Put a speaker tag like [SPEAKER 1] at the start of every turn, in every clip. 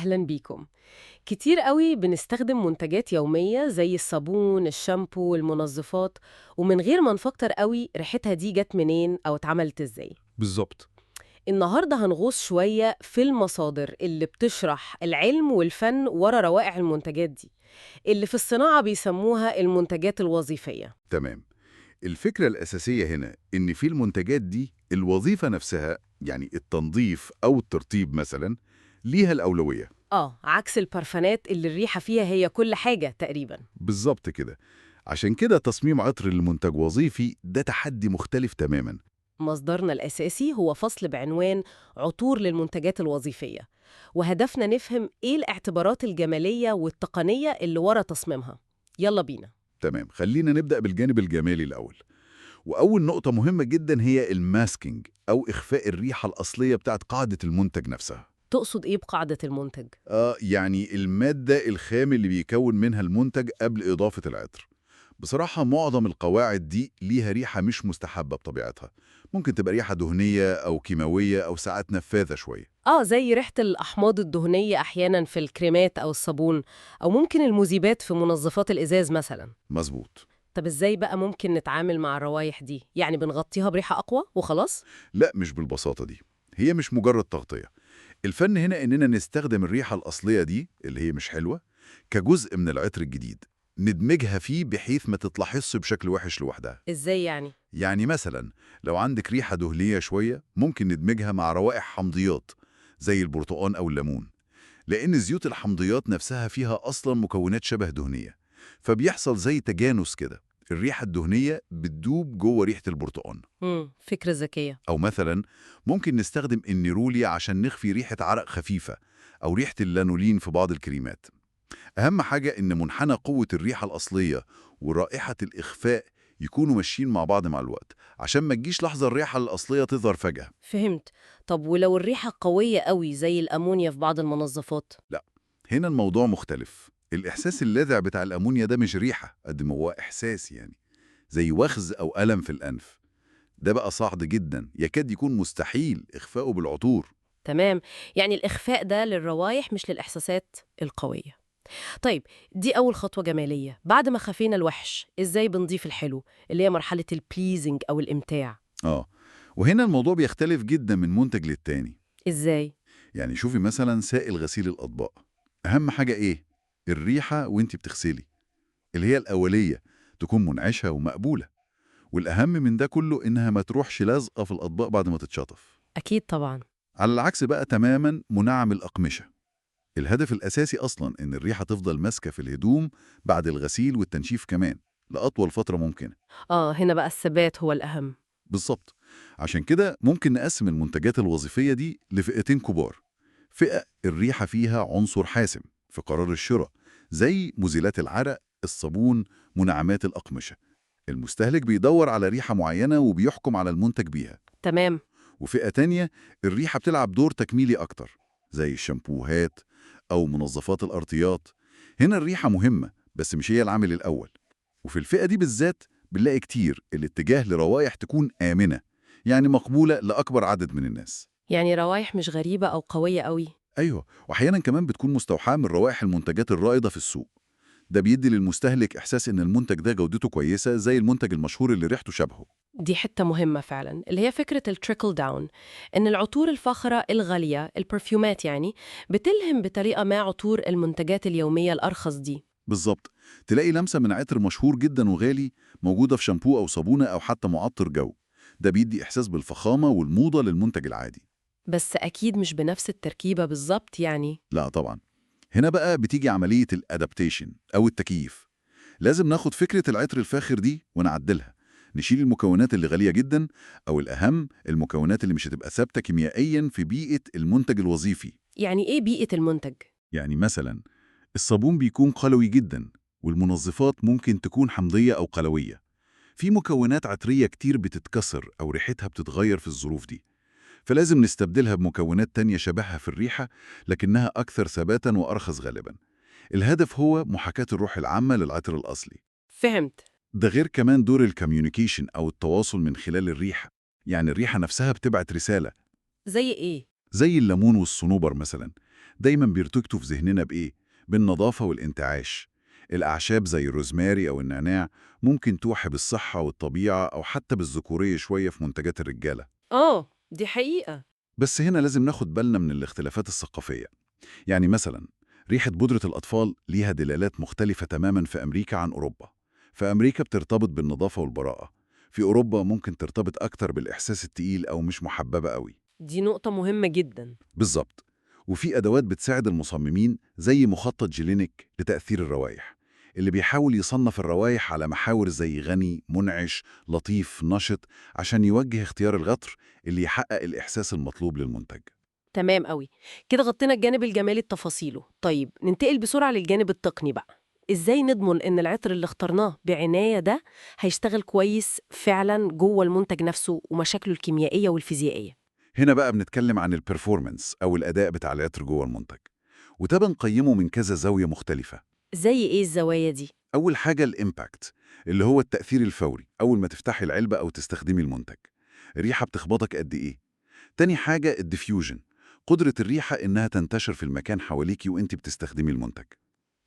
[SPEAKER 1] أهلا بيكم. كتير قوي بنستخدم منتجات يومية زي الصابون، الشامبو، المنظفات، ومن غير ما نفكر قوي ريحتها دي جت منين أو اتعملت ازاي.
[SPEAKER 2] بالظبط.
[SPEAKER 1] النهاردة هنغوص شوية في المصادر اللي بتشرح العلم والفن ورا روائع المنتجات دي، اللي في الصناعة بيسموها المنتجات الوظيفية.
[SPEAKER 2] تمام. الفكرة الأساسية هنا إن في المنتجات دي الوظيفة نفسها، يعني التنظيف أو الترطيب مثلا، ليها الأولوية.
[SPEAKER 1] عكس البرفانات اللي الريحة فيها هي كل حاجة تقريبا.
[SPEAKER 2] بالظبط كده. عشان كده تصميم عطر لمنتج وظيفي ده تحدي مختلف تماما.
[SPEAKER 1] مصدرنا الأساسي هو فصل بعنوان عطور للمنتجات الوظيفية، وهدفنا نفهم إيه الاعتبارات الجمالية والتقنية اللي ورا تصميمها. يلا بينا.
[SPEAKER 2] تمام، خلينا نبدأ بالجانب الجمالي الأول. وأول نقطة مهمة جدا هي الماسكينج أو إخفاء الريحة الأصلية بتاعت قاعدة المنتج نفسها.
[SPEAKER 1] تقصد إيه بقاعدة المنتج؟
[SPEAKER 2] يعني المادة الخام اللي بيكون منها المنتج قبل إضافة العطر. بصراحة معظم القواعد دي ليها ريحة مش مستحبة بطبيعتها. ممكن تبقى ريحة دهنية أو كيماوية أو ساعات نفاذة شوية.
[SPEAKER 1] زي ريحة الأحماض الدهنية أحياناً في الكريمات أو الصابون، أو ممكن المذيبات في منظفات الإزاز مثلاً.
[SPEAKER 2] مظبوط.
[SPEAKER 1] طب إزاي بقى ممكن نتعامل مع الروايح دي؟ يعني بنغطيها بريحة أقوى وخلاص؟
[SPEAKER 2] لا، مش بالبساطة دي. هي مش مجرد تغطية. الفن هنا إننا نستخدم الريحة الأصلية دي اللي هي مش حلوة كجزء من العطر الجديد، ندمجها فيه بحيث ما تتلاحظش بشكل وحش لوحدها.
[SPEAKER 1] إزاي يعني؟
[SPEAKER 2] يعني مثلا لو عندك ريحة دهنية شوية ممكن ندمجها مع روائح حمضيات زي البرتقان أو الليمون، لأن زيوت الحمضيات نفسها فيها أصلا مكونات شبه دهنية، فبيحصل زي تجانس كده. الريحة الدهنية بتدوب جوه ريحة البرتقان.
[SPEAKER 1] فكرة ذكية.
[SPEAKER 2] أو مثلا ممكن نستخدم النيرولي عشان نخفي ريحة عرق خفيفة أو ريحة اللانولين في بعض الكريمات. أهم حاجة إن منحنى قوة الريحة الأصلية ورائحة الإخفاء يكونوا ماشيين مع بعض مع الوقت، عشان ما تجيش لحظة الريحة الأصلية تظهر فجأة.
[SPEAKER 1] فهمت. طب ولو الريحة قوية قوي زي الأمونيا في بعض المنظفات؟
[SPEAKER 2] لا، هنا الموضوع مختلف. الإحساس اللاذع بتاع الأمونيا ده مش ريحة قد ما هو إحساس، يعني زي وخز أو ألم في الأنف. ده بقى صعب جدا، يكاد يكون مستحيل إخفاؤه بالعطور.
[SPEAKER 1] تمام. يعني الإخفاء ده للروايح مش للإحساسات القوية. طيب، دي أول خطوة جمالية. بعد ما خفينا الوحش، إزاي بنضيف الحلو اللي هي مرحلة البليزنج أو الإمتاع؟
[SPEAKER 2] آه وهنا الموضوع بيختلف جدا من منتج للتاني.
[SPEAKER 1] إزاي؟
[SPEAKER 2] يعني شوفي مثلا سائل غسيل الأطباق، أهم حاجة إيه؟ الريحة وإنتي بتغسلي، اللي هي الأولية، تكون منعشة ومقبولة. والأهم من ده كله إنها ما تروحش لازقة في الأطباق بعد ما تتشطف.
[SPEAKER 1] أكيد طبعا.
[SPEAKER 2] على العكس بقى تماما منعم الأقمشة، الهدف الأساسي أصلا إن الريحة تفضل ماسكة في الهدوم بعد الغسيل والتنشيف كمان لأطول فترة ممكنة.
[SPEAKER 1] هنا بقى الثبات هو الأهم.
[SPEAKER 2] بالظبط. عشان كده ممكن نقسم المنتجات الوظيفية دي لفئتين كبار. فئة الريحة فيها عنصر حاسم في قرار الشراء، زي مزيلات العرق، الصابون، منعمات الأقمشة. المستهلك بيدور على ريحة معينة وبيحكم على المنتج بيها.
[SPEAKER 1] تمام.
[SPEAKER 2] وفئة تانية الريحة بتلعب دور تكميلي أكتر، زي الشامبوهات أو منظفات الأرطيات. هنا الريحة مهمة بس مش هي العامل الأول. وفي الفئة دي بالذات بنلاقي كتير الاتجاه لروايح تكون آمنة، يعني مقبولة لأكبر عدد من الناس.
[SPEAKER 1] يعني روايح مش غريبة أو قوية قوي.
[SPEAKER 2] أيوة، وأحيانا كمان بتكون مستوحاة من روائح المنتجات الرائدة في السوق. ده بيدي للمستهلك إحساس إن المنتج ده جودته كويسة، زي المنتج المشهور اللي ريحته شبهه.
[SPEAKER 1] دي حتة مهمة فعلا، اللي هي فكرة التريكل داون، إن العطور الفاخرة الغالية البرفيومات يعني بتلهم بطريقة ما عطور المنتجات اليومية الأرخص دي.
[SPEAKER 2] بالظبط. تلاقي لمسة من عطر مشهور جدا وغالي موجودة في شامبو أو صابونة أو حتى معطر جو. ده بيدي إحساس بالفخامة والموضة للمنتج العادي.
[SPEAKER 1] بس أكيد مش بنفس التركيبة بالظبط يعني.
[SPEAKER 2] لا طبعا. هنا بقى بتيجي عملية الأدابتيشن أو التكييف. لازم ناخد فكرة العطر الفاخر دي ونعدلها. نشيل المكونات اللي غالية جدا، أو الأهم المكونات اللي مش هتبقى ثابتة كيميائيا في بيئة المنتج الوظيفي.
[SPEAKER 1] يعني إيه بيئة المنتج؟
[SPEAKER 2] يعني مثلا الصابون بيكون قلوي جدا، والمنظفات ممكن تكون حمضية أو قلوية. في مكونات عطرية كتير بتتكسر أو ريحتها بتتغير في الظروف دي، فلازم نستبدلها بمكونات تانية شبهها في الريحة لكنها أكثر ثباتا وأرخص غالبا. الهدف هو محاكاة الروح العامة للعطر الأصلي.
[SPEAKER 1] فهمت.
[SPEAKER 2] ده غير كمان دور الكوميونيكيشن أو التواصل من خلال الريحة. يعني الريحة نفسها بتبعت رسالة،
[SPEAKER 1] زي إيه؟
[SPEAKER 2] زي الليمون والصنوبر مثلا. دايما بيرتبطوا في ذهننا بإيه؟ بالنظافة والانتعاش. الأعشاب زي الروزماري أو النعناع ممكن توحي بالصحة والطبيعة أو حتى بالذكورية شوية في منتجات الرجالة.
[SPEAKER 1] دي حقيقة.
[SPEAKER 2] بس هنا لازم ناخد بالنا من الاختلافات الثقافية. يعني مثلا ريحة بودرة الأطفال ليها دلالات مختلفة تماما في أمريكا عن أوروبا. في أمريكا بترتبط بالنظافة والبراءة، في أوروبا ممكن ترتبط أكتر بالإحساس التقيل أو مش محببة قوي.
[SPEAKER 1] دي نقطة مهمة جدا.
[SPEAKER 2] بالظبط. وفي أدوات بتساعد المصممين زي مخطط جيلينيك لتأثير الروايح، اللي بيحاول يصنف الروايح على محاور زي غني، منعش، لطيف، نشط، عشان يوجه اختيار العطر اللي يحقق الإحساس المطلوب للمنتج.
[SPEAKER 1] تمام قوي. كده غطينا الجانب الجمالي بتفاصيله. طيب ننتقل بسرعة للجانب التقني بقى. إزاي نضمن إن العطر اللي اخترناه بعناية ده هيشتغل كويس فعلا جوه المنتج نفسه ومشاكله الكيميائية والفيزيائية؟
[SPEAKER 2] هنا بقى بنتكلم عن البرفورمانس أو الأداء بتاع العطر جوه المنتج، وده بنقيمه من كذا زاوية مختلفة.
[SPEAKER 1] زي إيه الزوايا دي؟
[SPEAKER 2] أول حاجة الإمباكت، اللي هو التأثير الفوري أول ما تفتحي العلبة أو تستخدمي المنتج. الريحة بتخبطك قد إيه؟ تاني حاجة الديفيوجن، قدرة الريحة إنها تنتشر في المكان حواليكي وإنت بتستخدمي المنتج.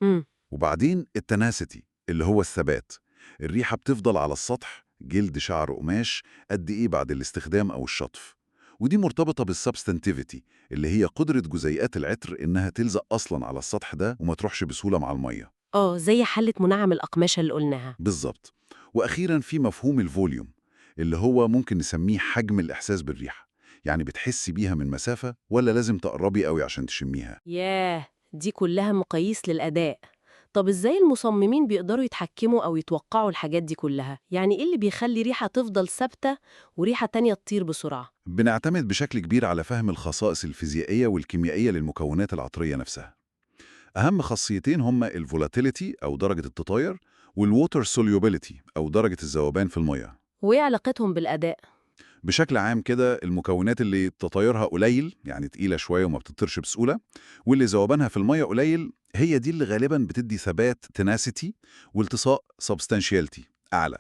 [SPEAKER 1] امم
[SPEAKER 2] وبعدين التناسيتي اللي هو الثبات، الريحة بتفضل على السطح جلد شعر قماش قد إيه بعد الاستخدام أو الشطف. ودي مرتبطة بالسبستانتيفيتي اللي هي قدرة جزيئات العطر إنها تلزق أصلاً على السطح ده وما تروحش بسهولة مع المية.
[SPEAKER 1] زي حلة منعم الأقمشة اللي قلناها.
[SPEAKER 2] بالظبط. وأخيراً في مفهوم الفوليوم، اللي هو ممكن نسميه حجم الإحساس بالريحة، يعني بتحسي بيها من مسافة ولا لازم تقربي قوي عشان تشميها.
[SPEAKER 1] ياه، دي كلها مقاييس للأداء. طب إزاي المصممين بيقدروا يتحكموا أو يتوقعوا الحاجات دي كلها؟ يعني إيه اللي بيخلي ريحة تفضل ثابتة وريحة تانية تطير بسرعة؟
[SPEAKER 2] بنعتمد بشكل كبير على فهم الخصائص الفيزيائية والكيميائية للمكونات العطرية نفسها. أهم خاصيتين هما الفولاتيليتي أو درجة التطاير، والووتر سوليوبيليتي أو درجة الذوبان في المية.
[SPEAKER 1] وإيه علاقتهم بالأداء؟
[SPEAKER 2] بشكل عام كده المكونات اللي تطايرها قليل يعني تقيلة شوية وما بتطيرش بسهولة، واللي ذوبانها في المية قليل، هي دي اللي غالبا بتدي ثبات تناسيتي والتصاق سبستانشيالتي أعلى.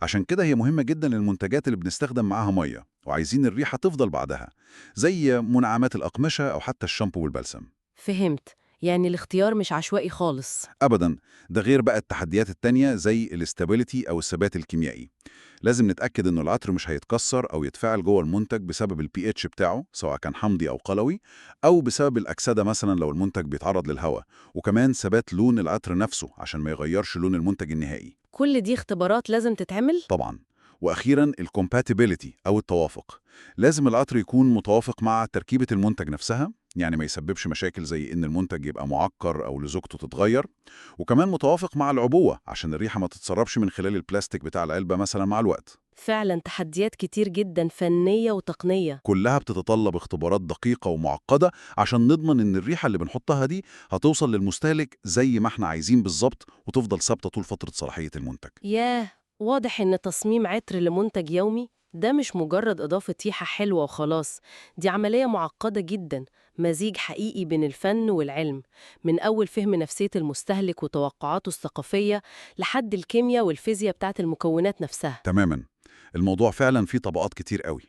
[SPEAKER 2] عشان كده هي مهمة جدا للمنتجات اللي بنستخدم معاها مية وعايزين الريحة تفضل بعدها، زي منعمات الأقمشة أو حتى الشامبو والبلسم.
[SPEAKER 1] فهمت. يعني الاختيار مش عشوائي خالص.
[SPEAKER 2] أبداً. ده غير بقى التحديات التانية زي الاستابيليتي أو الثبات الكيميائي. لازم نتأكد إنه العطر مش هيتكسر أو يتفاعل جوه المنتج بسبب البي اتش بتاعه سواء كان حمضي أو قلوي، أو بسبب الأكسدة مثلا لو المنتج بيتعرض للهواء. وكمان ثبات لون العطر نفسه عشان ما يغيرش لون المنتج النهائي.
[SPEAKER 1] كل دي اختبارات لازم تتعمل؟
[SPEAKER 2] طبعاً. وأخيراً الcompatibility أو التوافق. لازم العطر يكون متوافق مع تركيبة المنتج نفسها، يعني ما يسببش مشاكل زي إن المنتج يبقى معقر أو لزوجته تتغير. وكمان متوافق مع العبوة عشان الريحة ما تتسربش من خلال البلاستيك بتاع العلبة مثلا مع الوقت.
[SPEAKER 1] فعلا تحديات كتير جدا فنية وتقنية.
[SPEAKER 2] كلها بتتطلب اختبارات دقيقة ومعقدة عشان نضمن إن الريحة اللي بنحطها دي هتوصل للمستهلك زي ما احنا عايزين بالظبط وتفضل ثابتة طول فترة صلاحية المنتج.
[SPEAKER 1] ياه، واضح إن تصميم عطر لمنتج يومي ده مش مجرد إضافة ريحة حلوة وخلاص. دي عملية معقدة جدا، مزيج حقيقي بين الفن والعلم، من أول فهم نفسية المستهلك وتوقعاته الثقافية لحد الكيمياء والفيزياء بتاعت المكونات نفسها.
[SPEAKER 2] تماماً. الموضوع فعلا فيه طبقات كتير قوي.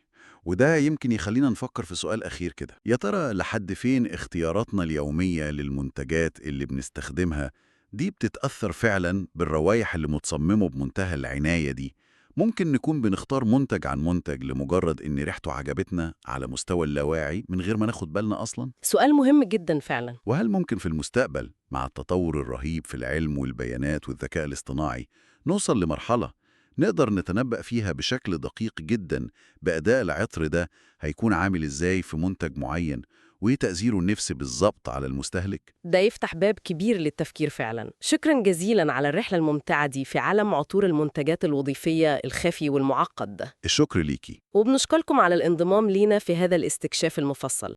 [SPEAKER 2] وده يمكن يخلينا نفكر في سؤال أخير كده، يا ترى لحد فين اختياراتنا اليومية للمنتجات اللي بنستخدمها دي بتتأثر فعلا بالروايح اللي متصممه بمنتهى العناية دي؟ ممكن نكون بنختار منتج عن منتج لمجرد إن ريحته عجبتنا على مستوى اللاواعي من غير ما ناخد بالنا أصلا؟
[SPEAKER 1] سؤال مهم جدا فعلا.
[SPEAKER 2] وهل ممكن في المستقبل مع التطور الرهيب في العلم والبيانات والذكاء الاصطناعي نوصل لمرحلة نقدر نتنبأ فيها بشكل دقيق جدا بأداء العطر ده هيكون عامل إزاي في منتج معين وإيه تأثيره النفسي بالظبط على المستهلك؟
[SPEAKER 1] ده يفتح باب كبير للتفكير فعلا. شكرا جزيلا على الرحلة الممتعة دي في عالم عطور المنتجات الوظيفية الخفي والمعقد ده.
[SPEAKER 2] الشكر ليكي.
[SPEAKER 1] وبنشكركم على الانضمام لينا في هذا الاستكشاف المفصل.